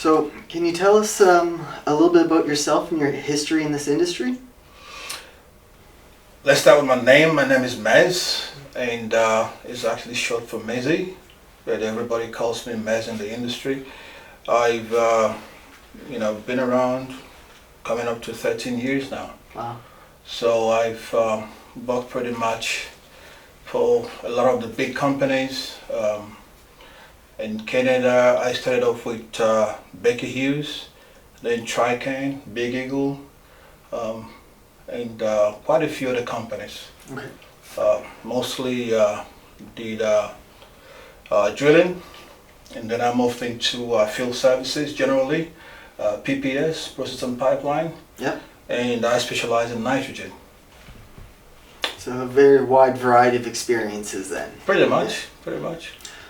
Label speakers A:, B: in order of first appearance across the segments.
A: So, can you tell us a little bit about yourself and your history in this industry?
B: Let's start with my name. My name is Mez, and it's actually short for Mezzy, but everybody calls me Mez in the industry. I've, been around coming up to 13 years now.
A: Wow.
B: So I've worked pretty much for a lot of the big companies. In Canada, I started off with Baker Hughes, then Trican, Big Eagle, and quite a few other companies.
A: Okay.
B: Mostly did drilling, and then I moved into field services generally, PPS, process and pipeline,
A: Yeah.
B: and I specialize in nitrogen.
A: So a very wide variety of experiences then.
B: Pretty much.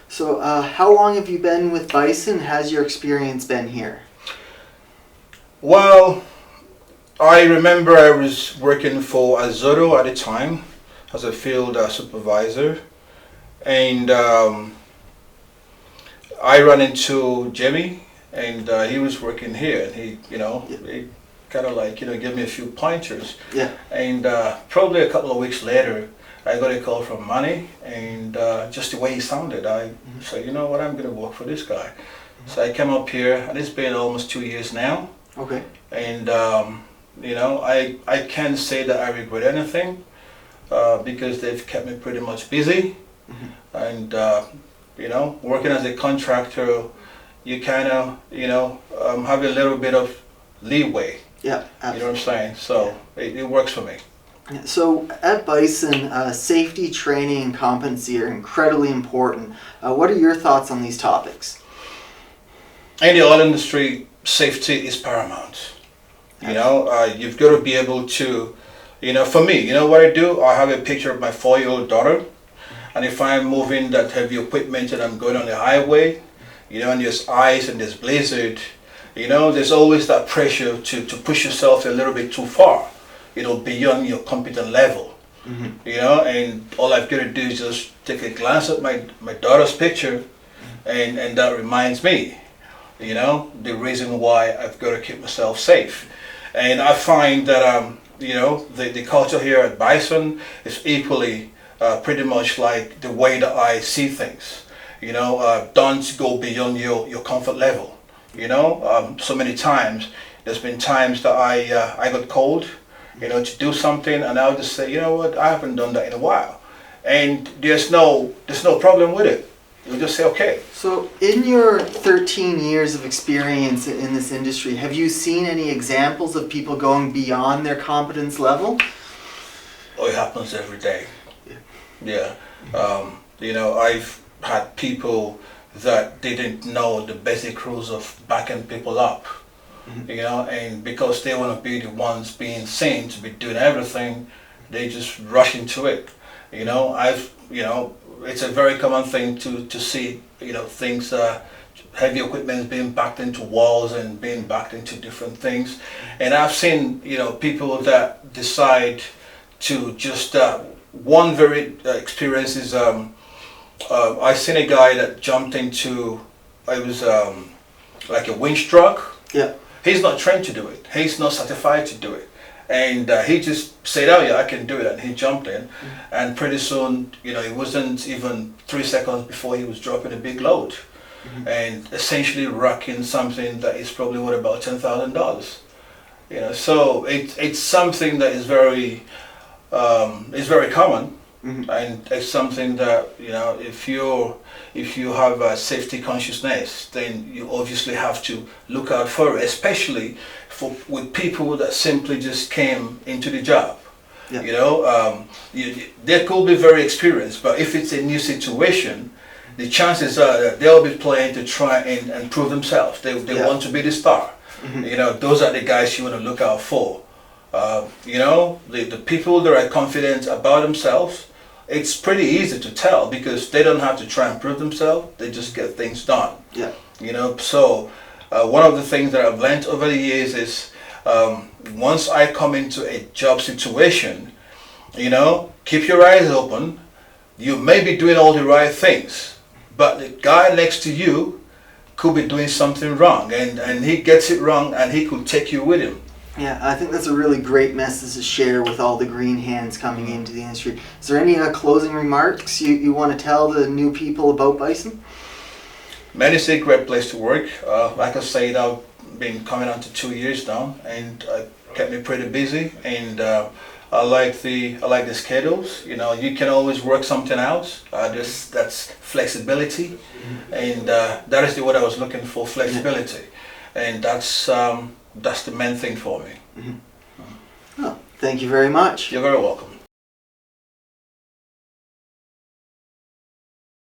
A: So how long have you been with Bison? Has your experience been here?
B: Well, I remember I was working for Azoto at the time as a field supervisor, and I ran into Jimmy, and he was working here, and he kind of like gave me a few pointers.
A: Yeah.
B: And probably a couple of weeks later, I got a call from Manny, and just the way he sounded, I said, you know what, I'm going to work for this guy. So I came up here, and it's been almost 2 years now.
A: Okay.
B: And I can't say that I regret anything because they've kept me pretty much busy. And working as a contractor, you kind of have a little bit of leeway.
A: Yeah,
B: absolutely. You know what I'm saying? So it works for me.
A: So at Bison, safety, training, and competency are incredibly important. What are your thoughts on these topics?
B: In the oil industry, safety is paramount. You've got to be able to, for me, what I do, I have a picture of my 4-year-old daughter, and if I'm moving that heavy equipment and I'm going on the highway, and there's ice and there's blizzard, there's always that pressure to push yourself a little bit too far, beyond your competent level. And all I've got to do is just take a glance at my daughter's picture, and that reminds me, the reason why I've got to keep myself safe. And I find that, the culture here at Bison is equally pretty much like the way that I see things. Don't go beyond your comfort level. So many times, there's been times that I got called, to do something, and I'll just say, you know what, I haven't done that in a while. And there's no problem with it. You'll just say, okay.
A: So in your 13 years of experience in this industry, have you seen any examples of people going beyond their competence level?
B: Oh, it happens every day. Yeah. I've had people that didn't know the basic rules of backing people up, and because they want to be the ones being seen to be doing everything, they just rush into it. It's a very common thing to see, things, heavy equipment being backed into walls and being backed into different things. And I've seen, people that decide to just, one very experience is, I seen a guy that jumped into, it was like a winch truck.
A: Yeah.
B: He's not trained to do it. He's not certified to do it. And he just said, oh yeah, I can do it. And he jumped in. And pretty soon, it wasn't even 3 seconds before he was dropping a big load. And essentially rocking something that is probably worth about $10,000. So it's something that is very common. And it's something that, if you have a safety consciousness, then you obviously have to look out for it, especially with people that simply just came into the job. Yeah. They could be very experienced, but if it's a new situation, the chances are that they'll be playing to try and prove themselves. They want to be the star. Those are the guys you want to look out for. The people that are confident about themselves, it's pretty easy to tell because they don't have to try and prove themselves. They just get things done.
A: Yeah.
B: So one of the things that I've learned over the years is once I come into a job situation, keep your eyes open. You may be doing all the right things, but the guy next to you could be doing something wrong, and he gets it wrong, and he could take you with him.
A: Yeah, I think that's a really great message to share with all the green hands coming into the industry. Is there any closing remarks you want to tell the new people about Bison?
B: Man, it's a great place to work. Like I said, I've been coming on to 2 years now, and kept me pretty busy. And I like the schedules. You know, you can always work something out. That's flexibility, and that is what I was looking for, flexibility, and that's the main thing for me.
A: Well, thank you very much.
B: You're very welcome.